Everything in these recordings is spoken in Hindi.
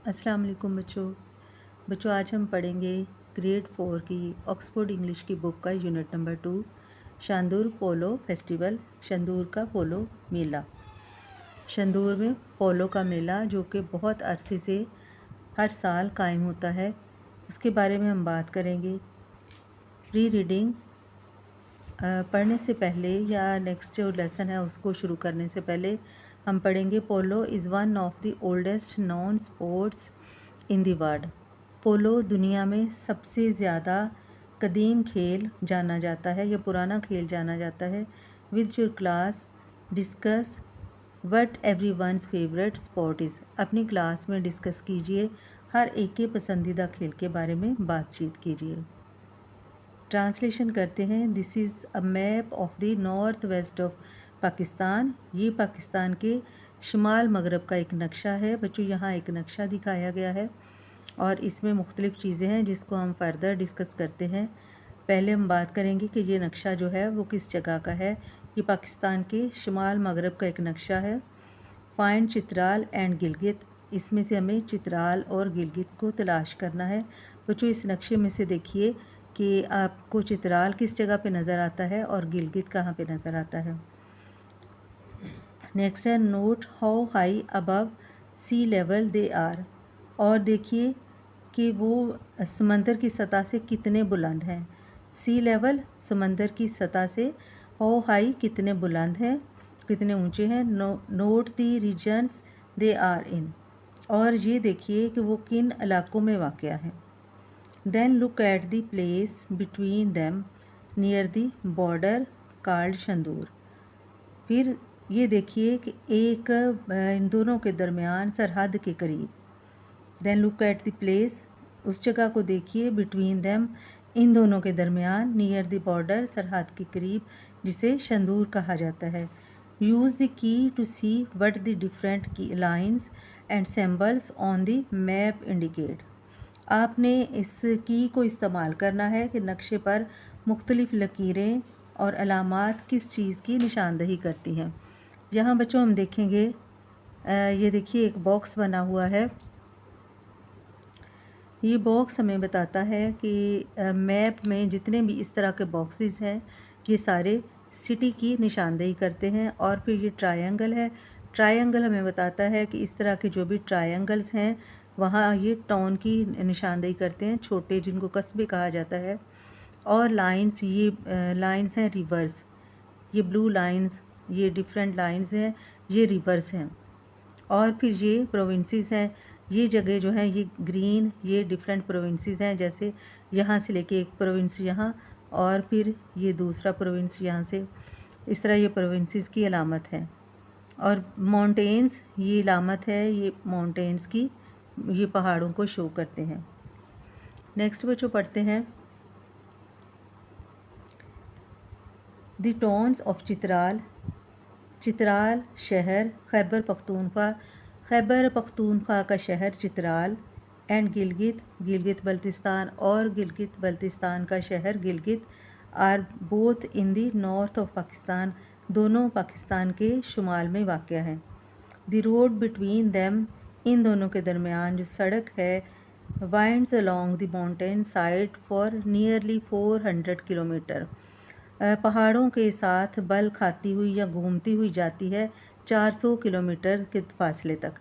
अस्सलाम वालेकुम बच्चों आज हम पढ़ेंगे ग्रेड 4 की ऑक्सफोर्ड इंग्लिश की बुक का unit number 2 Shandur polo festival. Shandur का पोलो मेला। शंदूर में पोलो का मेला जो कि बहुत अरसे से हर साल कायम होता है, उसके बारे में हम बात करेंगे। प्री रीडिंग पढ़ने से पहले या नेक्स्ट जो लेसन है उसको शुरू करने से पहले हम पढ़ेंगे polo is one of the oldest known sports in the world. Polo दुनिया में सबसे ज़्यादा कदीम खेल जाना जाता है या पुराना खेल जाना जाता है। With your class discuss what every one's favourite sport is. अपनी क्लास में डिस्कस कीजिए, हर एक के पसंदीदा खेल के बारे में बातचीत कीजिए। ट्रांसलेशन करते हैं। This is a map of the north west of Pakistan. ये पाकिस्तान के शुमाल मगरब का एक नक्शा है। बच्चों यहाँ एक नक्शा दिखाया गया है और इसमें मुख्तलिफ़ चीज़ें हैं जिसको हम फर्दर डिस्कस करते हैं। पहले हम बात करेंगे कि ये नक्शा जो है वो किस जगह का है। ये पाकिस्तान के शुमाल मगरब का एक नक्शा है। Find Chitral and Gilgit. इसमें से हमें चित्राल और गिलगित को तलाश करना है। बच्चों इस नक्शे में से देखिए कि आपको चित्राल किस जगह पे नज़र आता है और गिलगित कहाँ पे नज़र आता है। नेक्स्ट है note how high above sea level they are. और देखिए कि वो समंदर की सतह से कितने बुलंद हैं। सी लेवल समंदर की सतह से, हाउ हाई कितने बुलंद हैं, कितने ऊंचे हैं। Note the regions they are in. और ये देखिए कि वो किन इलाकों में वाक़या है। Then look at the place between them near the border called Shandur. फिर ये देखिए कि एक इन दोनों के दरमियान सरहद के करीब। Then look at the place, उस जगह को देखिए, बिटवीन दैम इन दोनों के दरमियान, नियर द बॉर्डर सरहद के करीब, जिसे शंदूर कहा जाता है। Use the key to see what the different key lines and symbols on the map indicate. आपने इस की को इस्तेमाल करना है कि नक्शे पर मुख्तलिफ़ लकीरें और अलामात किस चीज़ की निशानदही करती हैं। यहाँ बच्चों हम देखेंगे, ये देखिए एक बॉक्स बना हुआ है। ये बॉक्स हमें बताता है कि मैप में जितने भी इस तरह के बॉक्सेस हैं ये सारे सिटी की निशानदेही करते हैं। और फिर ये ट्रायंगल है। ट्रायंगल हमें बताता है कि इस तरह के जो भी ट्रायंगल्स हैं वहाँ ये टाउन की निशानदेही करते हैं, छोटे जिनको कस्बे कहा जाता है। और लाइंस, ये लाइंस हैं रिवर्स। ये ब्लू लाइंस, ये डिफरेंट लाइंस हैं, ये रिवर्स हैं। और फिर ये प्रोविंसेस हैं। ये जगह जो है ये ग्रीन, ये डिफरेंट प्रोविंसेस हैं। जैसे यहाँ से लेके एक प्रोविंस यहाँ और फिर ये दूसरा प्रोविंस यहाँ से, इस तरह ये प्रोविंसेस की अलामत है। और माउंटेन्स, ये अलामत है ये माउंटेन्स की, ये पहाड़ों को शो करते हैं। नेक्स्ट बच्चों पढ़ते हैं the towns of Chitral. Chitral शहर, खैबर पख्तूनख्वा, खैबर पख्तूनख्वा का शहर चित्राल। एंड गिलगित, गिलगित बल्तिस्तान और गिलगित बल्तिस्तान का शहर Gilgit. Are both in the north of Pakistan, दोनों पाकिस्तान के शुमाल में वाक़या है। द रोड बिटवीन दैम, इन दोनों के दरमियान जो सड़क है, winds along the mountain side for nearly 400 kilometre. पहाड़ों के साथ बल खाती हुई या घूमती हुई जाती है 400 किलोमीटर के फासले तक।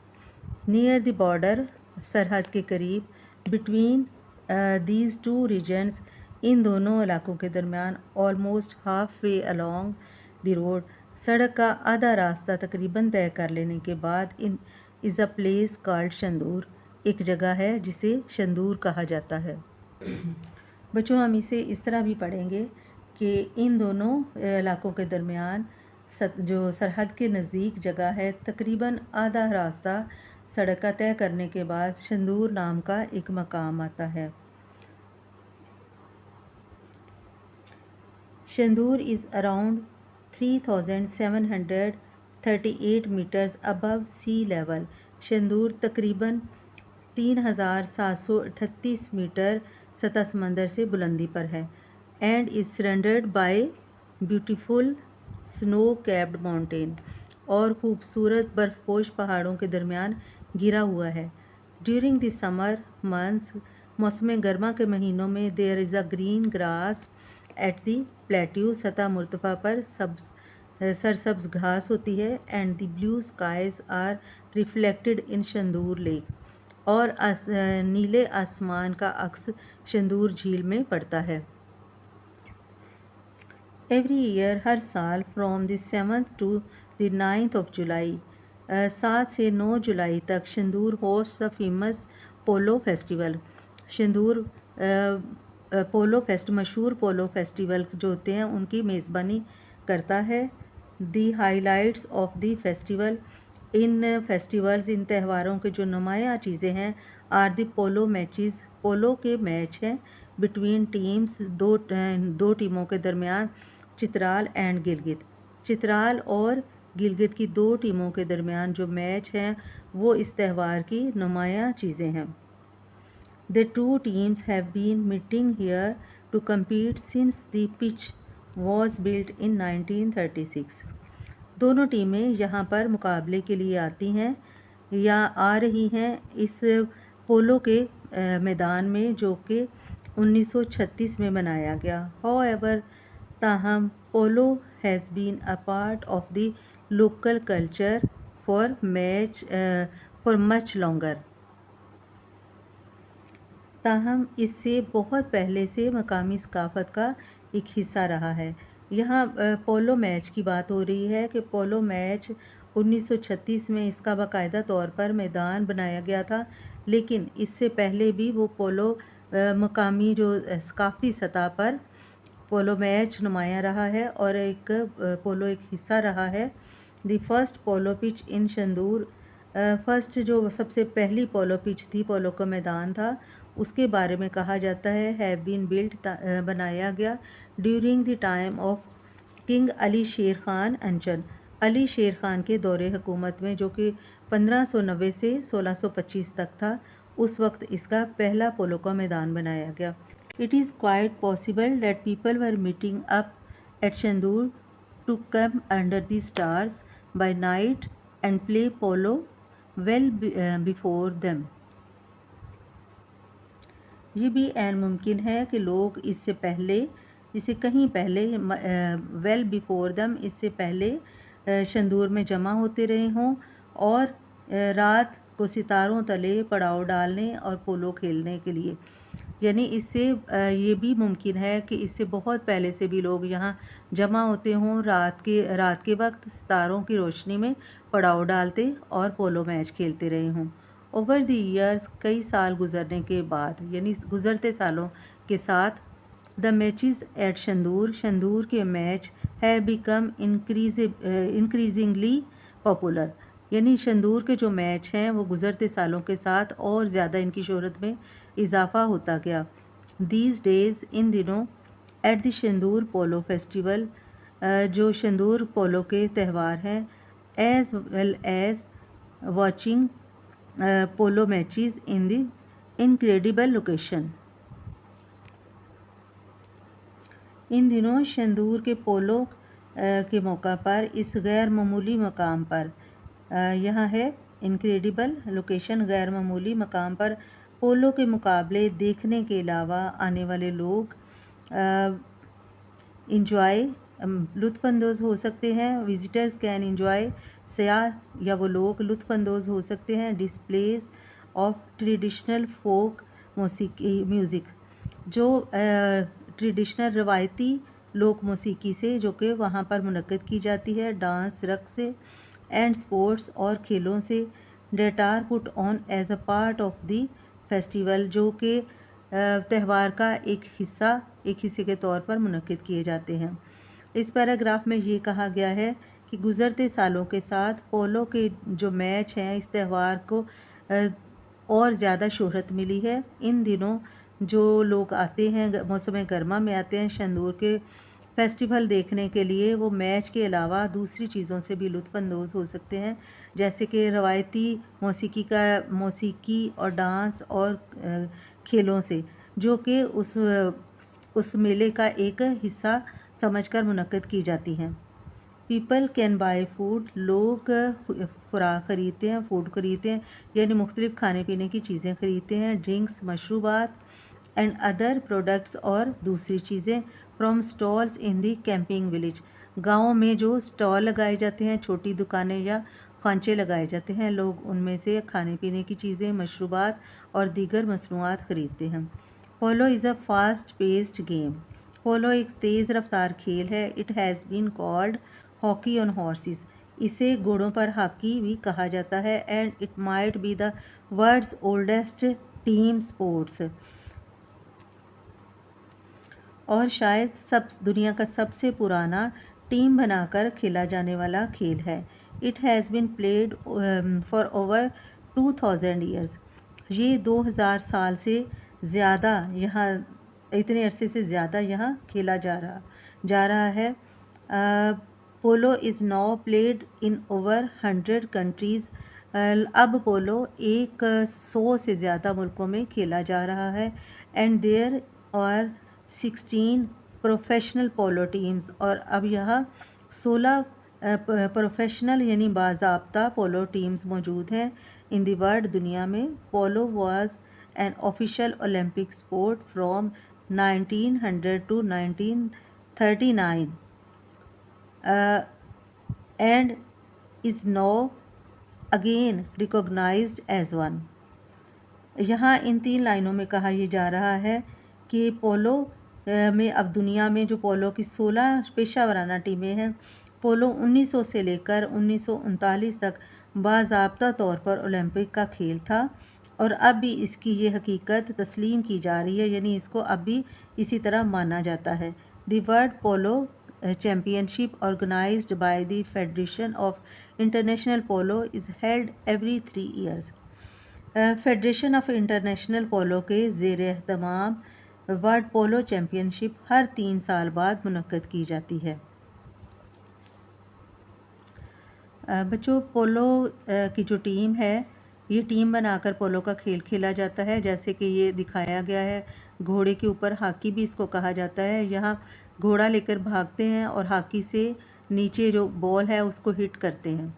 नियर द बॉर्डर, सरहद के करीब। बिटवीन दीज टू रीजन्स, इन दोनों इलाकों के दरमियान। Almost half way along the road, सड़क का आधा रास्ता तकरीबन तय कर लेने के बाद। In is a place called Shandur, एक जगह है जिसे शंदूर कहा जाता है। बच्चों हम इसे इस तरह भी पढ़ेंगे कि इन दोनों इलाकों के दरमियान जो सरहद के नज़दीक जगह है, तकरीबन आधा रास्ता सड़क का तय करने के बाद शंदूर नाम का एक मकाम आता है। Shandur is around 3738 metres above sea level. Shandur तकरीबन 3738 मीटर सतह समंदर से बुलंदी पर है। And is surrounded by beautiful snow capped mountain, और खूबसूरत बर्फपोश पहाड़ों के दरमियान घिरा हुआ है। ड्यूरिंग द समर मंथ्स, मौसम गर्मा के महीनों में, there is a green grass at the plateau, सतह मुर्तफा पर सरसब्ज घास होती है। And the blue skies are reflected in Shandur lake, और नीले आसमान का अक्स शंदूर झील में पड़ता है। एवरी ईयर, हर साल, from the 7th to the 9th of जुलाई, 7 से 9 जुलाई तक, Shandur host the famous polo festival. Shandur मशहूर पोलो फेस्टिवल जो होते हैं उनकी मेज़बानी करता है। दी हाइलाइट्स ऑफ द फेस्टिवल, इन त्योहारों के जो नुमाया चीज़ें हैं, आर द पोलो मैचेस, पोलो के मैच हैं, बिटवीन टीम्स, दो टीमों के दरमियान, चित्राल एंड गिलगित, चित्राल और गिलगित की दो टीमों के दरमियान जो मैच हैं वो इस त्यौहार की नुमाया चीज़ें हैं। The two teams have been meeting here to compete since the pitch was built in 1936. दोनों टीमें यहाँ पर मुकाबले के लिए आती हैं या आ रही हैं इस पोलो के मैदान में, जो कि 1936 में बनाया गया। However, ताहम, polo has been a part of the local culture for much longer. ताहम इससे बहुत पहले से मकामी सकाफ़त का एक हिस्सा रहा है। यहाँ पोलो मैच की बात हो रही है कि पोलो मैच 1936 में इसका बाकायदा तौर पर मैदान बनाया गया था, लेकिन इससे पहले भी वो पोलो मकामी जो सकाफ़ती सतह पर पोलो मैच नुमाया रहा है और पोलो एक हिस्सा रहा है। The first polo pitch in Shandur, first जो सबसे पहली पोलो पिच थी, पोलो का मैदान था, उसके बारे में कहा जाता है हैव बीन बिल्ट, बनाया गया, during the time of king Ali शेर खान अंचन, अली शेर खान के दौरे हुकूमत में, जो कि 1590 से 1625 तक था। उस वक्त इसका पहला पोलो का मैदान बनाया गया। It is quite possible that people were meeting up at Shandur to come under the stars by night and play polo well before them. ये भी ऐन मुमकिन है कि लोग इससे कहीं पहले वेल बिफोर दम, इससे पहले शंदूर में जमा होते रहे हों और रात को सितारों तले पड़ाव डालने और पोलो खेलने के लिए। यानी इससे ये भी मुमकिन है कि इससे बहुत पहले से भी लोग यहाँ जमा होते हों, रात के वक्त सितारों की रोशनी में पड़ाव डालते और पोलो मैच खेलते रहे हों। ओवर द ईयर्स, कई साल गुजरने के बाद, यानी गुज़रते सालों के साथ, द मैचेस एट शंदूर के match have become increasingly popular, यानी शंदूर के जो मैच हैं वो गुज़रते सालों के साथ और ज़्यादा इनकी शोहरत में इजाफ़ा होता गया। दीज डेज़, इन दिनों, at the Shandur polo festival, जो शंदूर पोलो के त्यौहार हैं, as well as watching polo matches in the incredible location. इन दिनों शंदूर के पोलो के मौका पर इस गैर मामूली मकाम पर, यहाँ है इनक्रेडिबल लोकेशन, गैर मामूली मकाम पर पोलो के मुकाबले देखने के अलावा आने वाले लोग इंजॉय लुत्फ़अंदोज़ हो सकते हैं। विजिटर्स कैन इंजॉय, सयाह या वो लोग लुत्फ़अंदोज़ हो सकते हैं। Displays of traditional folk music, जो ट्रेडिशनल रवायती लोक मौसीकी से जो कि वहाँ पर मुनक्किद की जाती है, डांस, रक़्स एंड स्पोर्ट्स और खेलों से, that are put on as a part of the festival, जो कि त्यौहार का एक हिस्से के तौर पर मुनक्किद किए जाते हैं। इस पैराग्राफ में ये कहा गया है कि गुज़रते सालों के साथ पोलो के जो मैच हैं, इस त्यौहार को और ज़्यादा शोहरत मिली है। इन दिनों जो लोग आते हैं, मौसम गर्मा में आते हैं शंदूर के फेस्टिवल देखने के लिए, वो मैच के अलावा दूसरी चीज़ों से भी लुत्फ़अंदोज़ हो सकते हैं, जैसे कि रवायती मौसीकी और डांस और खेलों से, जो कि उस मेले का एक हिस्सा समझकर मुनक्किद की जाती हैं। पीपल कैन बाय फूड, लोग खुराक ख़रीदते हैं, फूड ख़रीदते हैं, यानी मुख्तलिफ़ खाने पीने की चीज़ें ख़रीदते हैं। ड्रिंक्स मशरूबात एंड अदर प्रोडक्ट्स और दूसरी चीज़ें from stalls in the camping village. गाँव में जो स्टॉल लगाए जाते हैं, छोटी दुकानें या खांचे लगाए जाते हैं, लोग उनमें से खाने पीने की चीज़ें, मशरूबात और दीगर मसनूआत ख़रीदते हैं। Polo is a fast paced game. Polo एक तेज़ रफ्तार खेल है। It has been called hockey on horses. इसे घोड़ों पर हॉकी भी कहा जाता है। And it might be the world's oldest team sports. और शायद दुनिया का सबसे पुराना टीम बनाकर खेला जाने वाला खेल है। It has been played for over 2000 years. ये 2000 साल से ज़्यादा यहाँ, इतने अरसे से ज़्यादा यहाँ खेला जा रहा है। Polo is now played in over 100 countries. अब पोलो 100 से ज़्यादा मुल्कों में खेला जा रहा है। And there are 16 professional polo teams. और अब यहाँ 16 प्रोफेशनल यानी बाज़ाब्ता पोलो टीम्स मौजूद हैं इन दी वर्ल्ड, दुनिया में। Polo was an official Olympic sport from 1900 to 1939 and is now again recognised as one. यहाँ इन 3 लाइनों में कहा यह जा रहा है कि पोलो में अब दुनिया में जो पोलो की 16 पेशा वराना टीमें हैं। पोलो 1900 से लेकर 1939 तक बाज़ाब्ता तौर पर ओलंपिक का खेल था, और अब भी इसकी ये हकीकत तस्लीम की जा रही है, यानी इसको अब भी इसी तरह माना जाता है। The world polo championship organised by the federation of international polo is held every 3 years. Federation of international polo के ज़ेर एहतमाम वर्ल्ड पोलो चैम्पियनशिप हर 3 साल बाद मुनक्कद की जाती है। बच्चों, पोलो की जो टीम है, ये टीम बनाकर पोलो का खेल खेला जाता है, जैसे कि ये दिखाया गया है। घोड़े के ऊपर हॉकी भी इसको कहा जाता है। यहाँ घोड़ा लेकर भागते हैं और हॉकी से नीचे जो बॉल है उसको हिट करते हैं।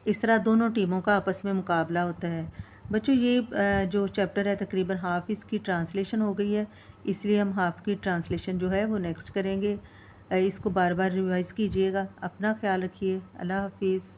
इस तरह दोनों टीमों का आपस में मुकाबला होता है। बच्चों, ये जो चैप्टर है तकरीबन हाफ़ इसकी ट्रांसलेशन हो गई है, इसलिए हम हाफ़ की ट्रांसलेशन जो है वो नेक्स्ट करेंगे। इसको बार बार रिवाइज़ कीजिएगा। अपना ख्याल रखिए। अल्लाह हाफिज़।